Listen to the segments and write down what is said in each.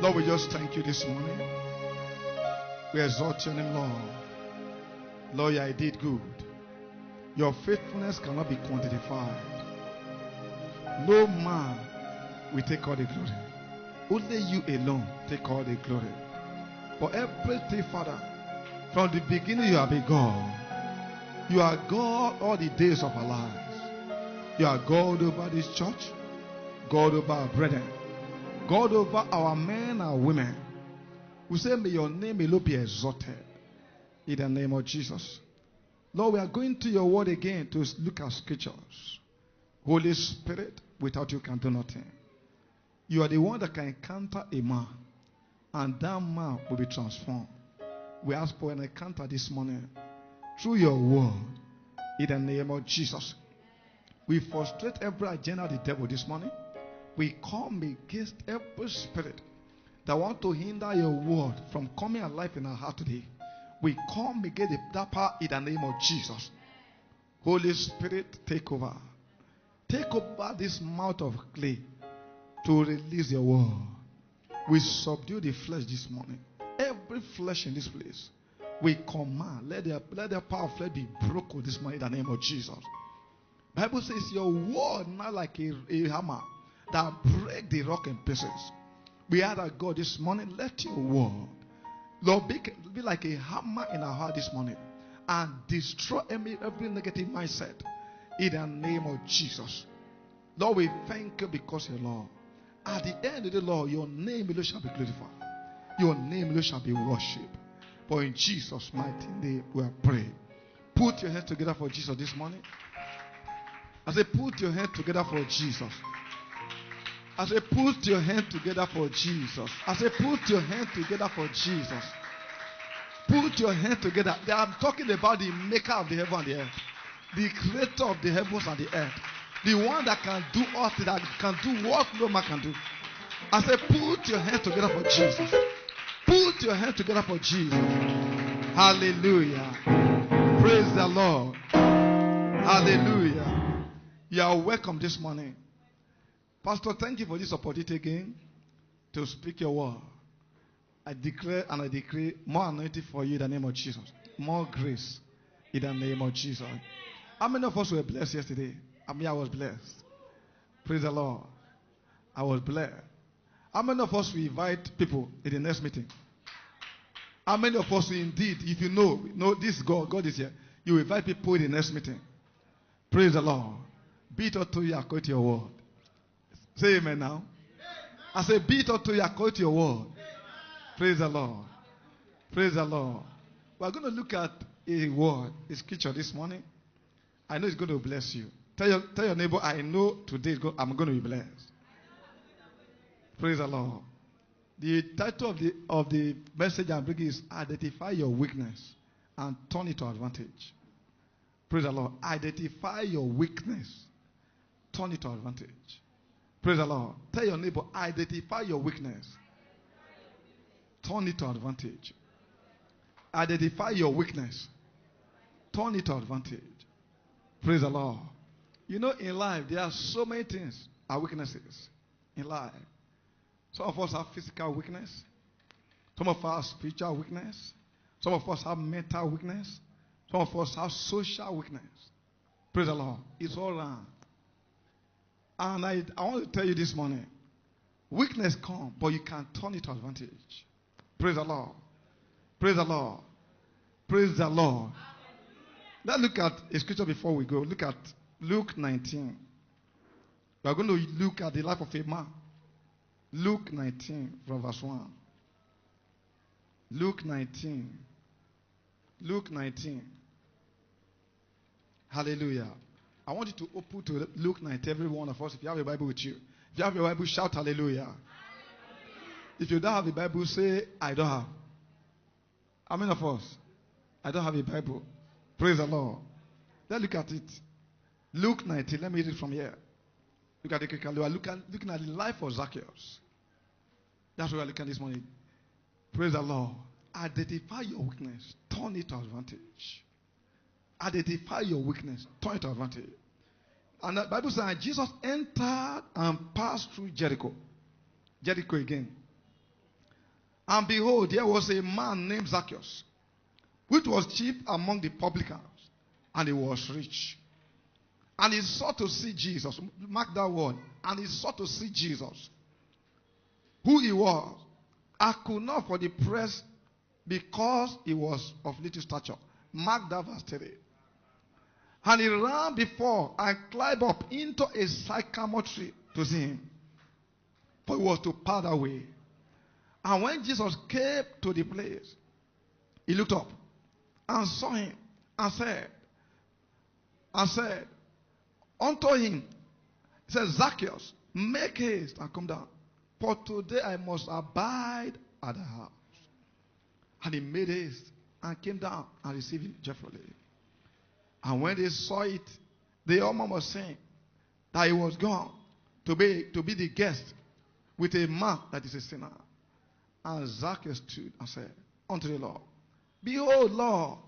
Lord, we just thank you this morning. We exalt your name, Lord. Lord, you did good. Your faithfulness cannot be quantified. No man will take all the glory. Only you alone take all the glory. For everything, Father, from the beginning you have been God. You are God all the days of our lives. You are God over this church, God over our brethren, God over our men and women. We say, may your name alone be exalted in the name of Jesus. Lord, we are going to your word again to look at scriptures. Holy Spirit, without you can do nothing. You are the one that can encounter a man, and that man will be transformed. We ask for an encounter this morning through your word in the name of Jesus. We frustrate every agenda of the devil this morning. We come against every spirit that want to hinder your word from coming alive in our heart today. We come against that power in the name of Jesus. Holy Spirit, take over. Take over this mouth of clay to release your word. We subdue the flesh this morning. Every flesh in this place, we command, let the power of flesh be broken this morning in the name of Jesus. Bible says your word not like a hammer that break the rock in pieces. We ask that God this morning, let your word, Lord, be like a hammer in our heart this morning and destroy every negative mindset in the name of Jesus. Lord, we thank you because you Lord. At the end of the Lord, your name alone shall be glorified. Your name alone shall be worshipped. For in Jesus' mighty name we are praying. Put your hands together for Jesus this morning. I say, put your hands together for Jesus. I say, put your hands together for Jesus. I say, put your hands together for Jesus. Put your hands together. I'm talking about the maker of the heaven and the earth. The creator of the heavens and the earth. The one that can do all things, that can do what no man can do. I say, put your hands together for Jesus. Put your hands together for Jesus. Hallelujah. Praise the Lord. Hallelujah. You are welcome this morning. Pastor, thank you for this opportunity again to speak your word. I declare and I decree more anointing for you in the name of Jesus. More grace in the name of Jesus. How many of us were blessed yesterday? I mean, I was blessed. Praise the Lord. I was blessed. How many of us will invite people in the next meeting? How many of us will indeed, if you know this God is here, you will invite people in the next meeting? Praise the Lord. Be it unto you according to your word. Say amen now. I say, be it unto you according to your word. Praise the Lord. Praise the Lord. We are going to look at a word, a scripture this morning. I know it's going to bless you. Tell your neighbor, I know today I'm going to be blessed. Praise the Lord. The title of the message I'm bringing is Identify Your Weakness and Turn It to Advantage. Praise the Lord. Identify your weakness. Turn it to advantage. Praise the Lord. Tell your neighbor, identify your weakness. Turn it to advantage. Identify your weakness. Turn it to advantage. Praise the Lord. You know, in life, there are so many things, our weaknesses in life. Some of us have physical weakness. Some of us have spiritual weakness. Some of us have mental weakness. Some of us have social weakness. Praise the Lord. It's all around. And I want to tell you this morning, weakness comes, but you can turn it to advantage. Praise the Lord. Praise the Lord. Praise the Lord. Let's look at a scripture before we go. Look at Luke 19. We are going to look at the life of a man. Luke 19 from verse 1. Luke 19. Luke 19. Hallelujah. I want you to open to Luke 19, every one of us. If you have a Bible with you. If you have a Bible, shout hallelujah. Hallelujah. If you don't have a Bible, say, I don't have. How many of us? I don't have a Bible. Praise the Lord. Let's look at it. Luke 19. Let me read it from here. Look at it. We are looking at the life of Zacchaeus. That's what we are looking at this morning. Praise the Lord. Identify your weakness. Turn it to advantage. Identify your weakness. Turn it to advantage. And the Bible says Jesus entered and passed through Jericho. Jericho again. And behold, there was a man named Zacchaeus, which was chief among the publicans, and he was rich. And he sought to see Jesus. Mark that word. And he sought to see Jesus, who he was. I could not for the press, because he was of little stature. Mark that verse 3. And he ran before and climbed up into a sycamore tree to see him, for he was to part away. And when Jesus came to the place, he looked up and saw him and said unto him, he said, Zacchaeus, make haste and come down, for today I must abide at the house. And he made haste and came down and received him joyfully. And when they saw it, they all was saying that he was gone to be the guest with a man that is a sinner. And Zacchaeus stood and said unto the Lord, Behold, Lord,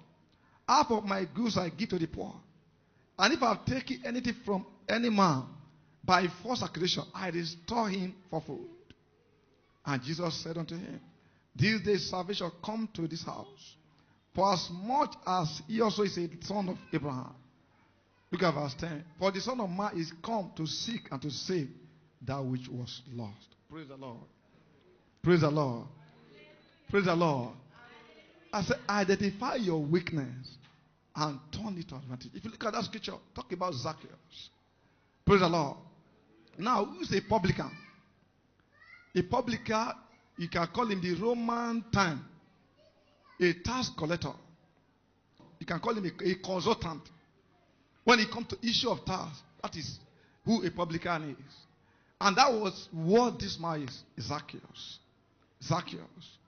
half of my goods I give to the poor. And if I have taken anything from any man by false accusation, I restore him for food. And Jesus said unto him, This day salvation come to this house, for as much as he also is a son of Abraham. Look at verse 10. For the Son of Man is come to seek and to save that which was lost. Praise the Lord. Praise the Lord. Praise the Lord. I said, identify your weakness and turn it to advantage. If you look at that scripture, talk about Zacchaeus. Praise the Lord. Now, who's a publican? A publican, you can call him the Roman time, a tax collector. You can call him a consultant. When it comes to issue of tax, that is who a publican is. And that was what this man is, Zacchaeus. Zacchaeus.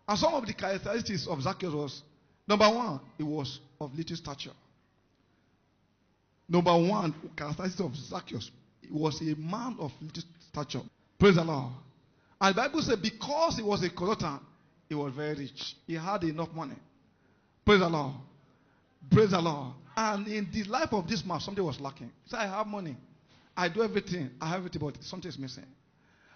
And some of the characteristics of Zacchaeus was, number one, he was of little stature. Number one characteristic of Zacchaeus, he was a man of little stature. Praise the Lord. And the Bible said because he was a consultant, he was very rich. He had enough money. Praise the Lord. Praise the Lord. And in the life of this man, something was lacking. He said, I have money. I do everything. I have everything, but something is missing.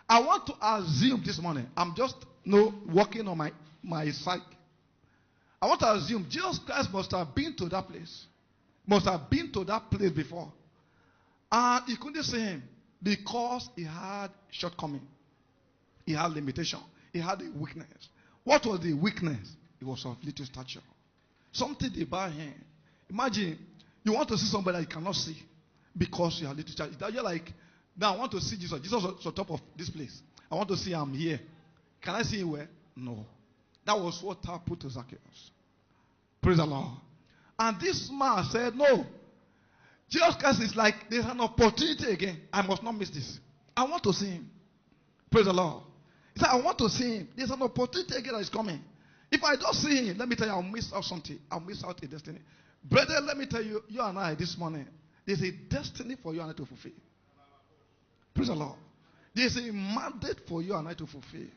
I want to assume this morning, I'm just working on my psyche. I want to assume Jesus Christ must have been to that place. Must have been to that place before. And he couldn't see him because he had shortcoming. He had limitation. He had a weakness. What was the weakness? It was of little stature. Something about him. Imagine, you want to see somebody that you cannot see because you have little stature. You're like, now I want to see Jesus. Jesus was on top of this place. I want to see him here. Can I see him where? No. That was what happened to Zacchaeus. Praise the Lord. And this man said, no. Jesus Christ is like, there's an opportunity again. I must not miss this. I want to see him. Praise the Lord. He said, I want to see him. There's an opportunity again that is coming. If I don't see him, let me tell you, I'll miss out something. I'll miss out a destiny. Brother, let me tell you, you and I this morning, there's a destiny for you and I to fulfill. Praise the Lord. There's a mandate for you and I to fulfill.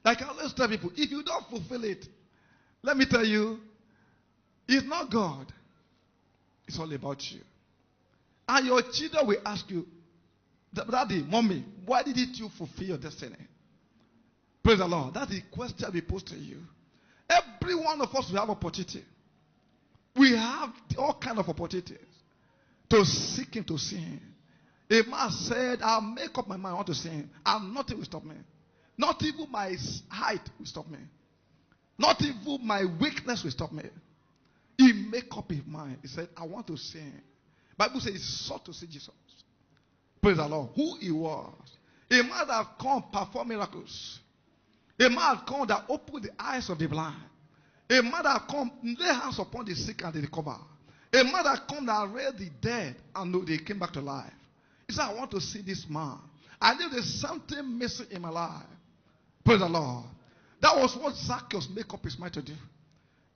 Like I always tell people, if you don't fulfill it, let me tell you, it's not God. It's all about you. And your children will ask you, Daddy, Mommy, why didn't you fulfill your destiny? Praise the Lord. That's the question we pose to you. Every one of us will have opportunity. We have all kinds of opportunities to seek him, to see him. A man said, I'll make up my mind, I want to see him, and nothing will stop me. Not even my height will stop me. Not even my weakness will stop me. He made up his mind. He said, I want to see him. Bible says he sought to see Jesus. Praise the Lord. Who he was. A man that come perform miracles. A man that come that opened the eyes of the blind. A man that come lay hands upon the sick and they recover. A man that come that raised the dead and they came back to life. He said, I want to see this man. I knew there's something missing in my life. Praise the Lord. That was what Zacchaeus made up his mind to do.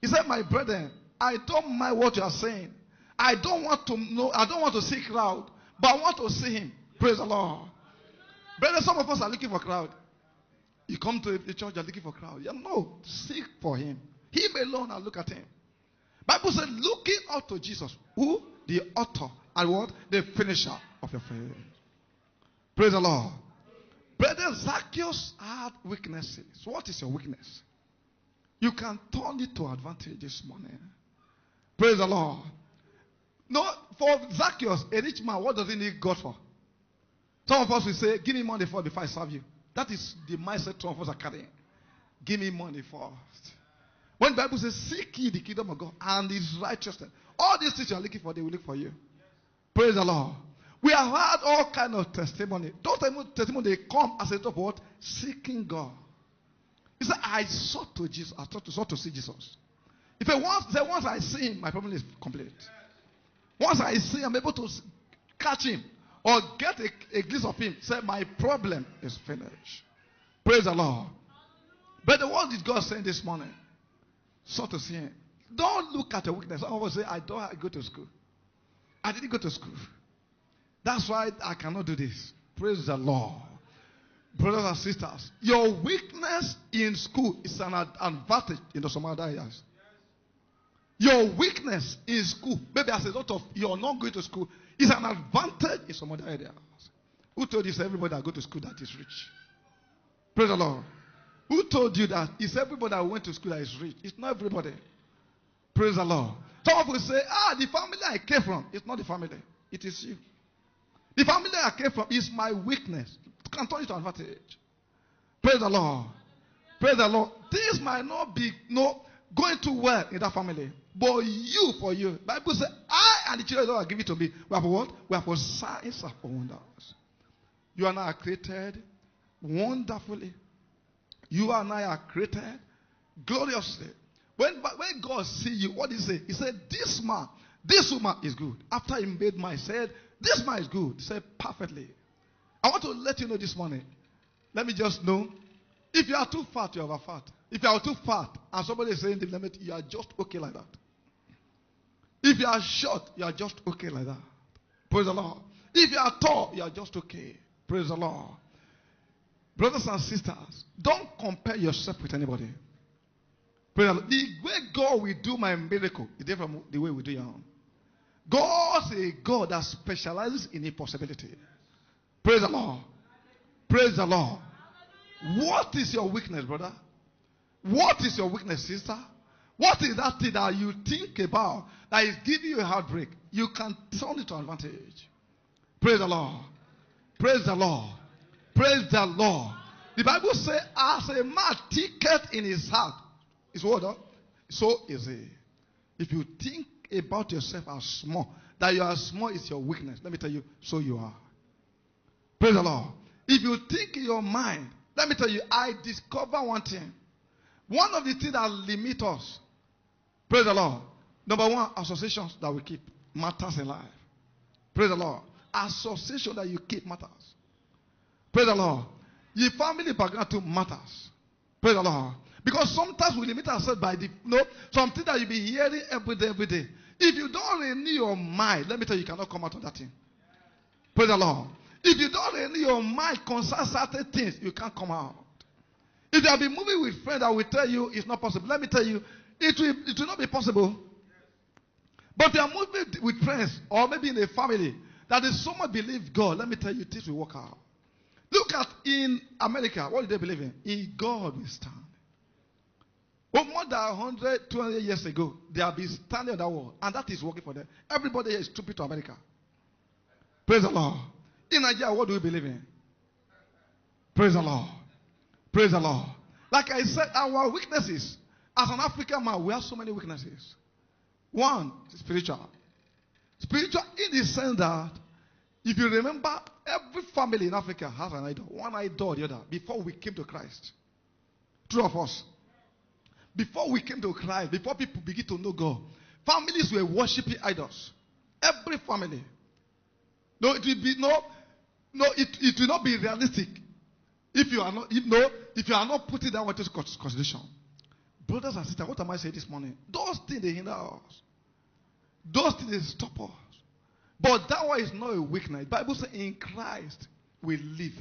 He said, my brethren, I don't mind what you are saying. I don't want to know, I don't want to see crowd, but I want to see him. Praise the Lord. Brethren, some of us are looking for crowd. You come to the church, you're looking for crowd. You no, seek for him. Him alone and look at him. Bible said, looking out to Jesus, who? The author and what? The finisher of your faith. Praise the Lord. Brother Zacchaeus had weaknesses. What is your weakness? You can turn it to advantage this morning. Praise the Lord. No, for Zacchaeus, a rich man, what does he need God for? Some of us will say, give me money first before I serve you. That is the mindset some of us are carrying. Give me money first. When the Bible says, seek ye the kingdom of God and his righteousness, all these things you are looking for, they will look for you. Praise the Lord. We have had all kind of testimony. Those testimony, they come as a result of what? Seeking God. He said, I sought to Jesus. I sought to see Jesus. If once I see him, my problem is complete. Once I see him, I'm able to catch him or get a glimpse of him. Say, my problem is finished. Praise the Lord. But what did God say this morning? Sought to see him. Don't look at your weakness. Some of us say, I don't go to school. I didn't go to school. That's why I cannot do this. Praise the Lord. Brothers and sisters, your weakness in school is an advantage in some other areas. Your weakness in school, maybe as a result of you're not going to school, is an advantage in some other areas. Who told you it's everybody that go to school that is rich? Praise the Lord. Who told you that it's everybody that went to school that is rich? It's not everybody. Praise the Lord. Some people say, the family I came from. It's not the family. It is you. The family I came from is my weakness. It can turn it to advantage. Praise the Lord. Praise the Lord. Things might not be going too well in that family. But you, for you. Bible says, I and the children that are given to me. We are for what? We are for signs and for wonders. You and I are created wonderfully. You and I are created gloriously. When God see you, what did he say? He said, this woman is good. After he made man, he said, this man is good. He said, perfectly. I want to let you know this morning. Let me just know. If you are too fat, you are over fat. If you are too fat, and somebody is saying the limit, you are just okay like that. If you are short, you are just okay like that. Praise the Lord. If you are tall, you are just okay. Praise the Lord. Brothers and sisters, don't compare yourself with anybody. Praise the Lord. The way God will do my miracle is different from the way we do your own. God is a God that specializes in impossibility. Praise the Lord. Praise the Lord. What is your weakness, brother? What is your weakness, sister? What is that thing that you think about that is giving you a heartbreak? You can turn it to advantage. Praise the Lord. Praise the Lord. Praise the Lord. The Bible says, as a man thinketh in his heart, is what? So is he. If you think about yourself as small, that you are small is your weakness. Let me tell you, so you are. Praise the Lord. If you think in your mind, let me tell you, I discover one thing. One of the things that limit us, praise the Lord. Number one, associations that we keep matters in life. Praise the Lord. Association that you keep matters. Praise the Lord. Your family background too matters. Praise the Lord. Because sometimes we limit ourselves by something that you'll be hearing every day. If you don't renew your mind, let me tell you, you cannot come out of that thing. Praise the Lord. If you don't renew your mind concerning certain things, you can't come out. If you have been moving with friends that will tell you it's not possible, let me tell you, it will not be possible. But if you are moving with friends or maybe in a family that is so much believe God, let me tell you, things will work out. Look at in America, what do they believe in? In God we stand. Well, more than 100, 200 years ago, they have been standing on that wall, and that is working for them. Everybody here is stupid to America. Praise the Lord. In Nigeria, what do we believe in? Praise the Lord. Praise the Lord. Like I said, our weaknesses, as an African man, we have so many weaknesses. One, spiritual. Spiritual in the sense that, if you remember, every family in Africa has an idol. One idol or the other, before we came to Christ. Two of us. Before we came to Christ, before people begin to know God, families were worshiping idols. Every family. No, it will not be realistic if you are not putting that into consideration. Brothers and sisters, what am I saying this morning? Those things they hinder us. Those things they stop us. But that one is not a weakness. The Bible says in Christ we live.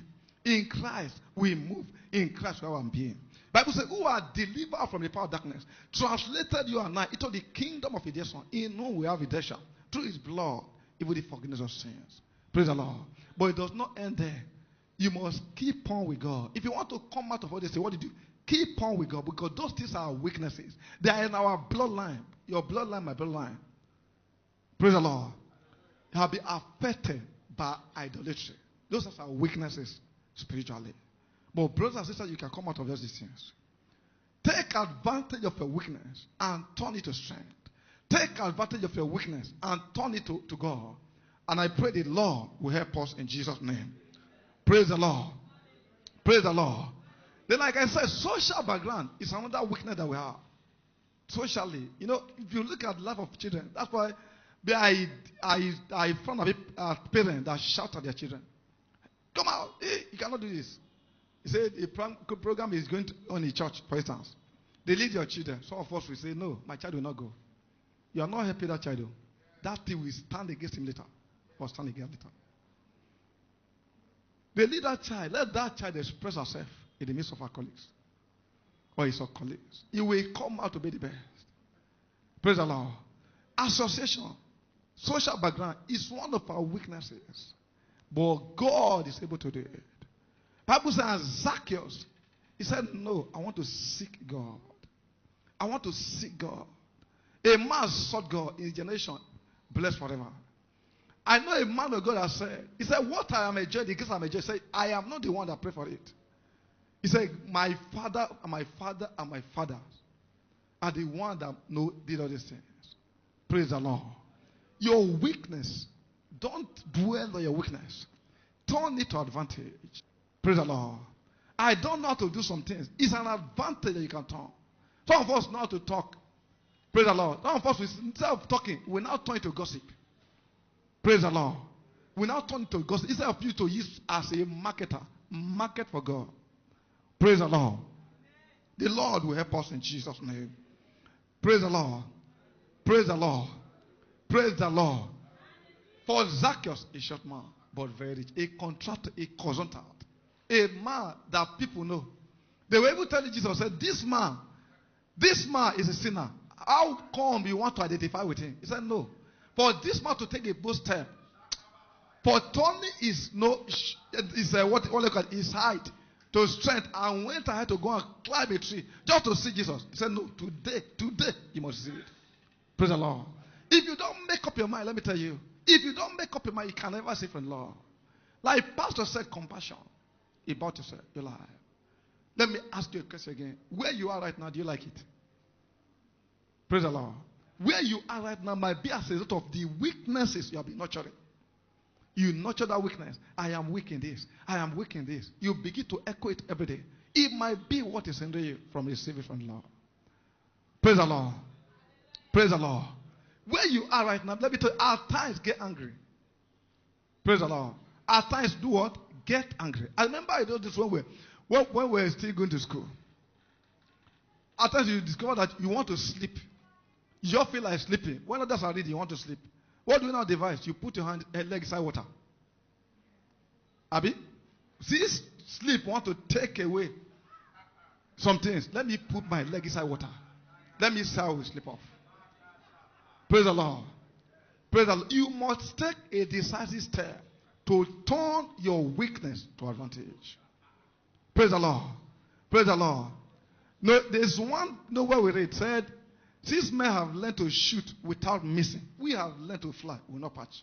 In Christ we move. In Christ we are one being. The Bible says who are delivered from the power of darkness. Translated you and I into the kingdom of his Son. In whom we have redemption. Through his blood, even the forgiveness of sins. Praise the Lord. But it does not end there. You must keep on with God. If you want to come out of all this, what do you do? Keep on with God, because those things are weaknesses. They are in our bloodline. Your bloodline, my bloodline. Praise the Lord. You have been affected by idolatry. Those are our weaknesses spiritually. But brothers and sisters, you can come out of these things. Take advantage of your weakness and turn it to strength. Take advantage of your weakness and turn it to God. And I pray the Lord will help us in Jesus' name. Praise the Lord. Praise the Lord. Then, like I said, social background is another weakness that we have. Socially, if you look at the life of children, that's why I found a parent that shout at their children. Come out. Hey, you cannot do this. He said a program is going on in church, for instance. They lead your children. Some of us will say, no, my child will not go. You are not helping that child. Though. That thing will stand against him later. Or stand against later. They lead that child. Let that child express herself in the midst of her colleagues. Or his colleagues. He will come out to be the best. Praise the Lord. Association, social background is one of our weaknesses. But God is able to do it. Bible says Zacchaeus, he said, no, I want to seek God. I want to seek God. A man sought God in his generation, blessed forever. I know a man of God has said, he said, what I am enjoying, the grace I am enjoying, he said, I am not the one that prayed for it. He said, my father and my father and my fathers are the one that did all these things. Praise the Lord. Your weakness, don't dwell on your weakness. Turn it to advantage. Praise the Lord. I don't know how to do some things. It's an advantage that you can turn. Some of us know how to talk. Praise the Lord. Some of us, instead of talking, we now turn it to gossip. Praise the Lord. We now turn it to gossip. Instead of you to use as a marketer, market for God. Praise the Lord. The Lord will help us in Jesus' name. Praise the Lord. Praise the Lord. Praise the Lord. For Zacchaeus, a short man, but very rich. A contractor, a consultant. A man that people know. They were able to tell Jesus, said, this man is a sinner. How come you want to identify with him? He said, no. For this man to take a bold step, for turning his height to strength, and went ahead to go and climb a tree just to see Jesus. He said, no, today you must see it. Praise the Lord. If you don't make up your mind, let me tell you, if you don't make up your mind, you can never see from the Lord. Like Pastor said, compassion about yourself, your life. Let me ask you a question again. Where you are right now, do you like it? Praise the Lord. Where you are right now might be as a result of the weaknesses you have been nurturing. You nurture that weakness. I am weak in this. I am weak in this. You begin to echo it every day. It might be what is hindering you from receiving from the Lord. Praise the Lord. Praise the Lord. Where you are right now, let me tell you, at times get angry. Praise the Lord. At times do what? Get angry. I remember I did this when we were still going to school. At times you discover that you want to sleep. You just feel like sleeping. When others are reading, you want to sleep. What do you now devise? You put your leg inside water. Abi? See, sleep want to take away some things. Let me put my leg inside water. Let me see how we sleep off. Praise the Lord. Praise the Lord. You must take a decisive step to turn your weakness to advantage. Praise the Lord. Praise the Lord. No, there's one where we read said, since men have learned to shoot without missing, we have learned to fly. We will not patch.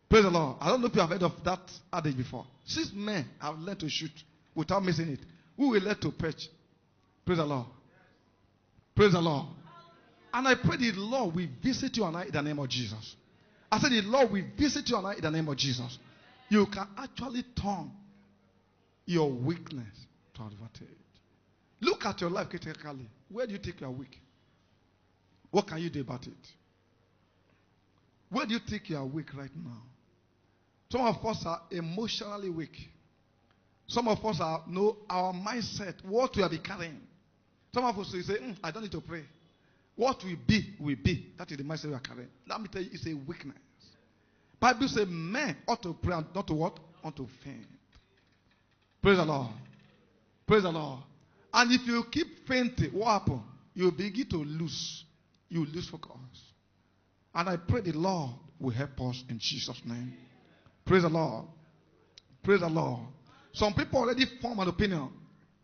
Praise the Lord. I don't know if you have heard of that adage before. Since men have learned to shoot without missing it, we will learn to perch. Praise the Lord. Praise the Lord. And I pray the Lord will visit you and I in the name of Jesus. I said the Lord will visit you and I in the name of Jesus. You can actually turn your weakness to advantage. Look at your life critically. Where do you think you are weak? What can you do about it? Where do you think you are weak right now? Some of us are emotionally weak. Some of us are our mindset, what we have been carrying. Some of us will say, I don't need to pray. What will be, will be. That is the mindset we are carrying. Let me tell you, it's a weakness. Bible says men ought to pray and not to what? Not to faint. Praise the Lord. Praise the Lord. And if you keep fainting, what happens? You begin to lose. You lose focus. And I pray the Lord will help us in Jesus' name. Praise the Lord. Praise the Lord. Some people already form an opinion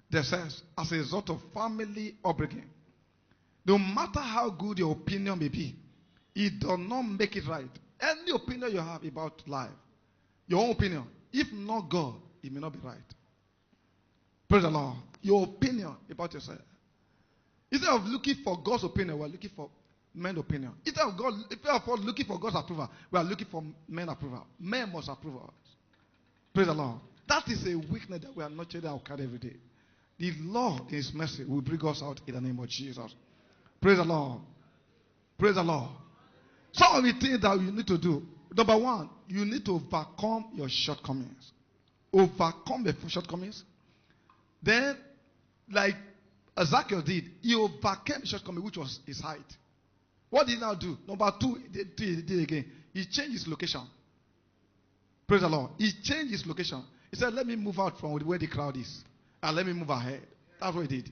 themselves as a result of family upbringing. No matter how good your opinion may be, it does not make it right. Any opinion you have about life, your own opinion, if not God, it may not be right. Praise the Lord. Your opinion about yourself. Instead of looking for God's opinion, we're looking for men's opinion. Instead of looking for God's approval, we are looking for men's approval. Men must approve us. Praise the Lord. That is a weakness that we are not changing our card every day. The Lord, in His mercy, will bring us out in the name of Jesus. Praise the Lord. Praise the Lord. Some of the things that you need to do. Number one, you need to overcome your shortcomings. Overcome the shortcomings. Then, like Ezekiel did, he overcame the shortcoming, which was his height. What did he now do? Number two, he did again. He changed his location. Praise the Lord. He changed his location. He said, let me move out from where the crowd is. And let me move ahead. That's what he did.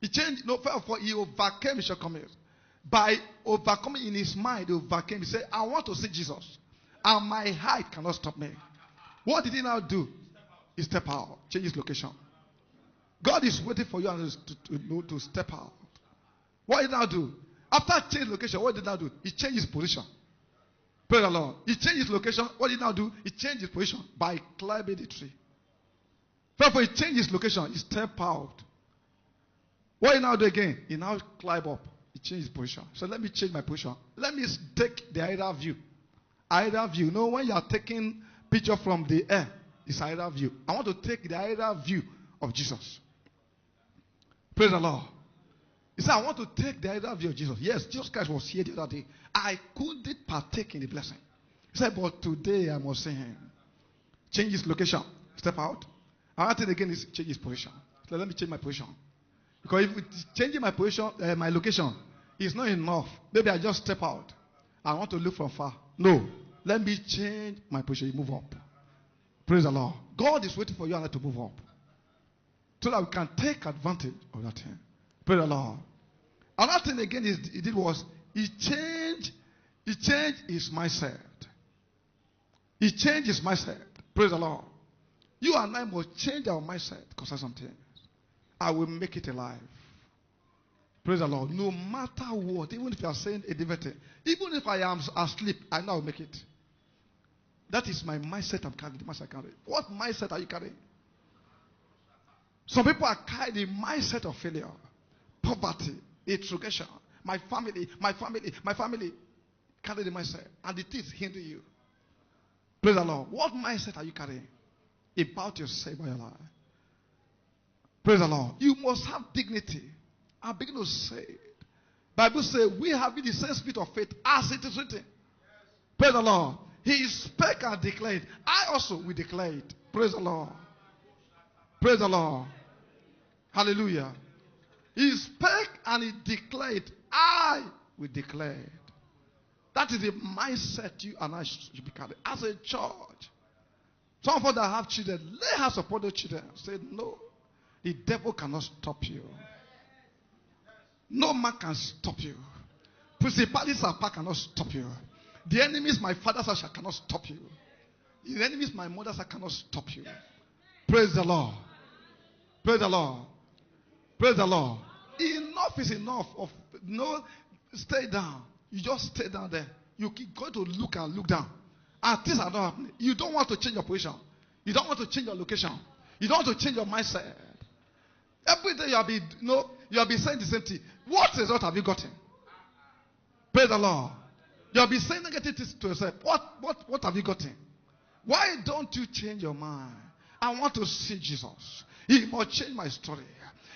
He changed. No, first of all, he overcame his shortcomings. By overcoming in his mind, he overcame. He said, I want to see Jesus. And my height cannot stop me. What did he now do? He stepped out. Change his location. God is waiting for you to step out. What did he now do? After changing location, what did he now do? He changed his position. Praise the Lord. He changed his location. What did he now do? He changed his position by climbing the tree. Therefore, he changed his location. He stepped out. What did he now do again? He now climbed up. He changed his position. So let me change my position. Let me take the higher view. Higher view. You know, when you are taking picture from the air, it's higher view. I want to take the higher view of Jesus. Praise the Lord. He said, I want to take the higher view of Jesus. Yes, Jesus Christ was here the other day. I couldn't partake in the blessing. He said, but today I must see him. Change his location. Step out. Another thing again is change his position. So let me change my position. Because if changing my position, my location is not enough, maybe I just step out. I want to look from far. No. Let me change my position. You move up. Praise the Lord. God is waiting for you and I to move up. So that we can take advantage of that thing. Praise the Lord. Another thing again he did was he changed his mindset. He changed his mindset. Praise the Lord. You and I must change our mindset because of some things. I will make it alive. Praise the Lord. No matter what, even if you are saying a different thing, even if I am asleep, I know I will make it. That is my mindset I'm carrying. The mindset I carry. What mindset are you carrying? Some people are carrying the mindset of failure, poverty, introgression. My family. Carry the mindset. And the things hinder you. Praise the Lord. What mindset are you carrying about yourself or your life? Praise the Lord. You must have dignity. I begin to say it. Bible says we have the same spirit of faith as it is written. Praise the Lord. He spake and declared. I also will declare it. Praise the Lord. Praise the Lord. Hallelujah. He spake and he declared. I will declare it. That is the mindset you and I should be carrying as a church. Some of us that have children, lay hands upon those children. Say, no, the devil cannot stop you. No man can stop you. Principalities and power cannot stop you. The enemies my father's house cannot stop you. The enemies my mother's house cannot stop you. Praise the Lord. Praise the Lord. Praise the Lord. Enough is enough of no. Stay down. You just stay down there. You keep going to look and look down. And things are not happening. You don't want to change your position. You don't want to change your location. You don't want to change your mindset. Every day you have been saying the same thing. What result have you gotten? Praise the Lord. You have been saying negative things to yourself. What have you gotten? Why don't you change your mind? I want to see Jesus. He must change my story.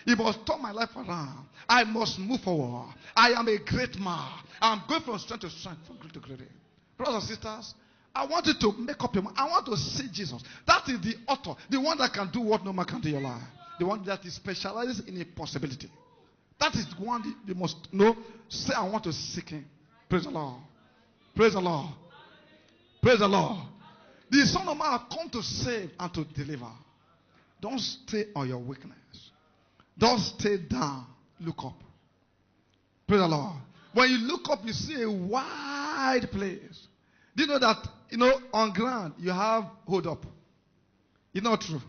He must turn my life around. I must move forward. I am a great man. I'm going from strength to strength, from great to great. Brothers and sisters, I want you to make up your mind. I want to see Jesus. That is the author, the one that can do what no man can do in your life. The one that is specialized in impossibility. That is the one you must know. Say, I want to seek him. Praise the Lord. Praise the Lord. Praise the Lord. The Son of Man has come to save and to deliver. Don't stay on your weakness. Don't stay down. Look up. Praise the Lord. When you look up, you see a wide place. Do you know that, on ground, you have hold up. It's not true.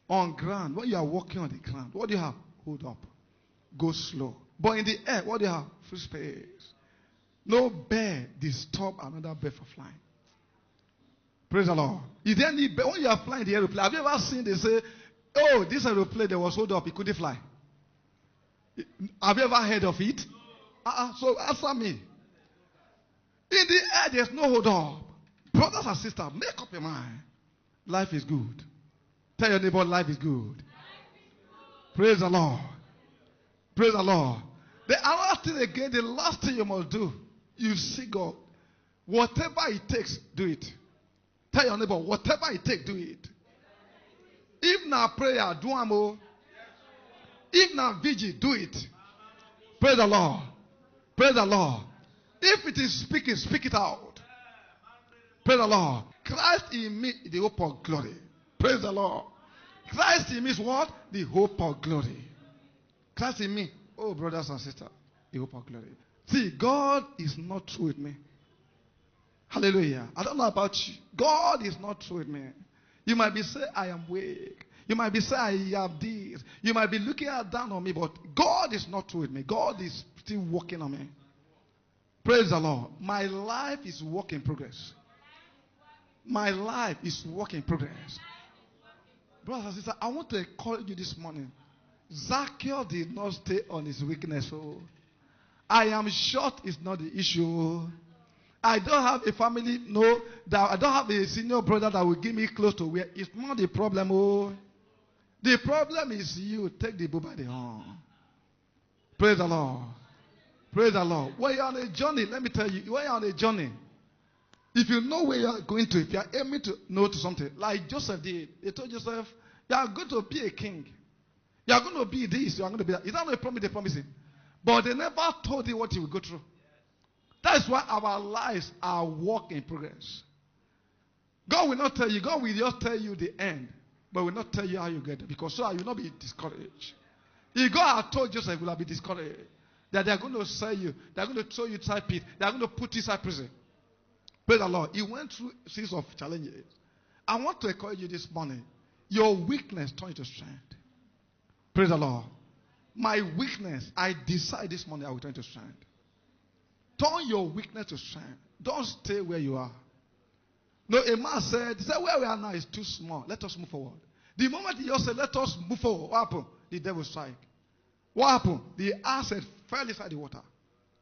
On ground, when you are walking on the ground, what do you have? Hold up. Go slow. But in the air, what do you have? Free space. No bird disturb another bird for flying. Praise the Lord. Is there any bird, when you are flying the aeroplane, have you ever seen they say, oh, this aeroplane that was hold up, it couldn't fly? Have you ever heard of it? So answer me. In the air, there's no hold up. Brothers and sisters, make up your mind. Life is good. Tell your neighbor, life is good. Praise the Lord. Praise the Lord. The other thing again, the last thing you must do, you see God. Whatever it takes, do it. Tell your neighbor, whatever it takes, do it. If not prayer, do amo. If not vigil, do it. Praise the Lord. Praise the Lord. If it is speaking, speak it out. Praise the Lord. Christ in me is the hope of glory. Praise the Lord. Christ in me is what? The hope of glory. Christ in me. Oh, brothers and sisters, the hope of glory. See, God is not true with me. Hallelujah. I don't know about you. God is not true with me. You might be saying, I am weak. You might be saying, I have this. You might be looking down on me, but God is not true with me. God is still working on me. Praise the Lord. My life is work in progress. My life is work in progress. Brothers and sisters, I want to encourage you this morning. Zacchaeus did not stay on his weakness. Oh. I am short is not the issue. I don't have a family, no. That I don't have a senior brother that will give me close to where. It's not the problem. Oh. The problem is you. Take the bull by the horn. Praise the Lord. Praise the Lord. When you're on a journey, let me tell you, when you're on a journey, if you know where you're going to, if you're aiming to know to something, like Joseph did, he told Joseph, you are going to be a king. You are going to be this, you are going to be that. Is that not a promise they promised him? But they never told him what he would go through. That's why our lives are work in progress. God will not tell you. God will just tell you the end, but will not tell you how you get there, because so you will not be discouraged. If God had told Joseph, you will have been discouraged. That they are going to sell you. They are going to throw you inside pit. They are going to put you inside prison. Praise the Lord. He went through a series of challenges. I want to encourage you this morning. Your weakness turn into strength. Praise the Lord. My weakness, I decide this morning I will turn to strength. Turn your weakness to strength. Don't stay where you are. No, a man said, where we are now is too small. Let us move forward. The moment he just said, let us move forward, what happened? The devil strike. What happened? The asset fell inside the water.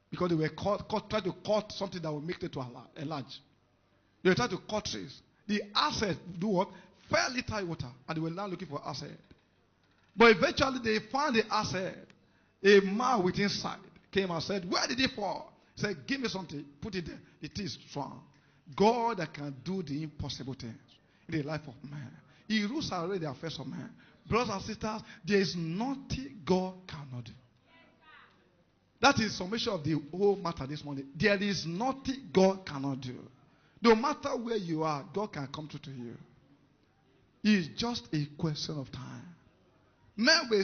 Because they were trying to cut something that would make it to enlarge. They were trying to cut trees. The asset do what? Fell inside water. And they were now looking for asset. But eventually they found the asset. A man with inside came and said, where did it fall? He said, give me something. Put it there. It is strong. God that can do the impossible things in the life of man. He rules already the affairs of man. Brothers and sisters, there is nothing God cannot do. That is the summation of the whole matter this morning. There is nothing God cannot do. No matter where you are, God can come through to you. It's just a question of time. Men may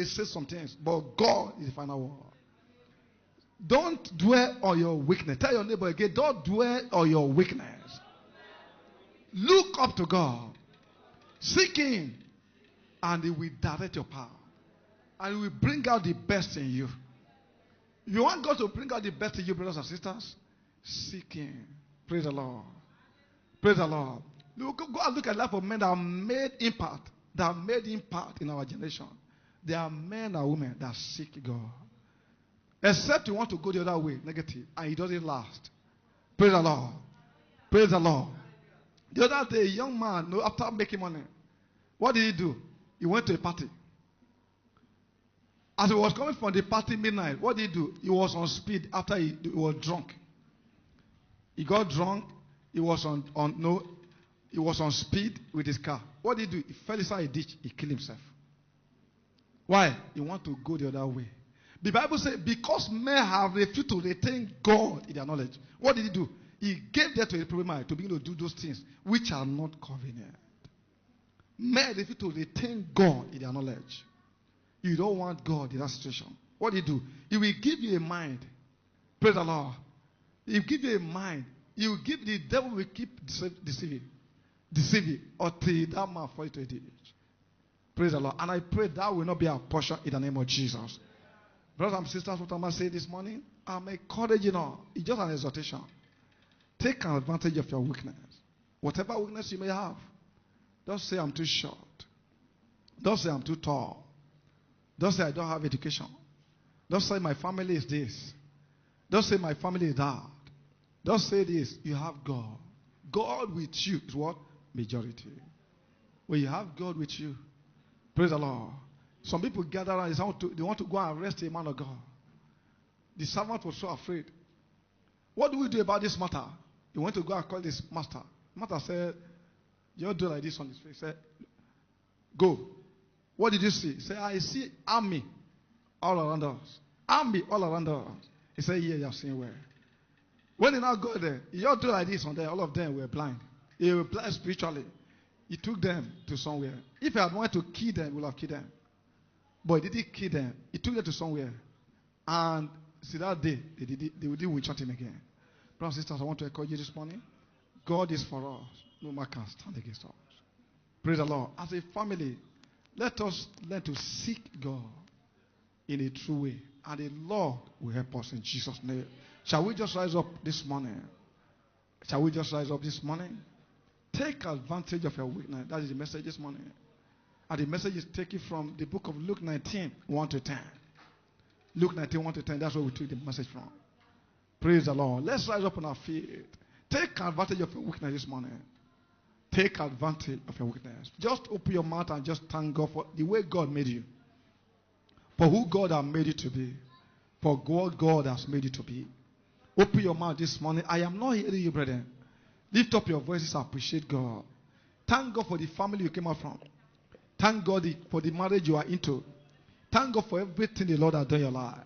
say some things, but God is the final word. Don't dwell on your weakness. Tell your neighbor again, don't dwell on your weakness. Look up to God. Seek Him. And He will direct your path. And He will bring out the best in you. If you want God to bring out the best in you, brothers and sisters, seek Him. Praise the Lord. Praise the Lord. Go and look at the life of men that have made impact. That have made impact in our generation. There are men and women that seek God. Except you want to go the other way, negative, and it doesn't last. Praise the Lord. Praise the Lord. The other day, a young man, after making money, what did he do? He went to a party. As he was coming from the party midnight, what did he do? He was on speed after he was drunk. He got drunk. He was on speed with his car. What did he do? He fell inside a ditch. He killed himself. Why? He wanted to go the other way. The Bible says, because men have refused to retain God in their knowledge, what did he do? He gave that to a problem to begin to do those things which are not convenient. Men refuse to retain God in their knowledge. You don't want God in that situation. What do you do? He will give you a mind. Praise the Lord. He will give you a mind. He will give the devil will keep deceiving. deceive you until that man fall into a ditch. Praise the Lord. And I pray that will not be our portion in the name of Jesus. Brothers and sisters, what I'm saying this morning, I'm encouraging you. It's just an exhortation. Take advantage of your weakness. Whatever weakness you may have. Don't say I'm too short. Don't say I'm too tall. Don't say I don't have education. Don't say my family is this. Don't say my family is that. Don't say this. You have God. God with you is what? Majority. When you have God with you, praise the Lord. Some people gather around, they want to go and arrest a man of God. The servant was so afraid. What do we do about this matter? He went to go and call this master. The master said, you don't do like this on his face. He said, go. What did you see? He said, I see army all around us. Army all around us. He said, yeah, you have seen where. When he now go there, he just do like this on there. All of them were blind. They were blind spiritually. He took them to somewhere. If he had wanted to kill them, he would have killed them. But he didn't kill them. He took them to somewhere. And see that day, they didn't witch hunt him again. Brothers and sisters, I want to encourage you this morning. God is for us. No man can stand against us. Praise the Lord. As a family, let us learn to seek God in a true way. And the Lord will help us in Jesus' name. Shall we just rise up this morning? Shall we just rise up this morning? Take advantage of your weakness. That is the message this morning. And the message is taken from the book of Luke 19, 1 to 10. Luke 19, 1 to 10. That's where we took the message from. Praise the Lord. Let's rise up on our feet. Take advantage of your weakness this morning. Take advantage of your weakness. Just open your mouth and just thank God for the way God made you. For who God has made you to be. For what God has made you to be. Open your mouth this morning. I am not hearing you, brethren. Lift up your voices and appreciate God. Thank God for the family you came out from. Thank God for the marriage you are into. Thank God for everything the Lord has done in your life.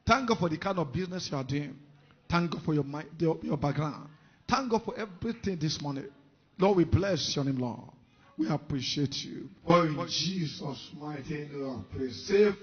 Thank God for the kind of business you are doing. Thank God for your background. Thank God for everything this morning. Lord, we bless your name, Lord. We appreciate you. For in Jesus' mighty name, we pray.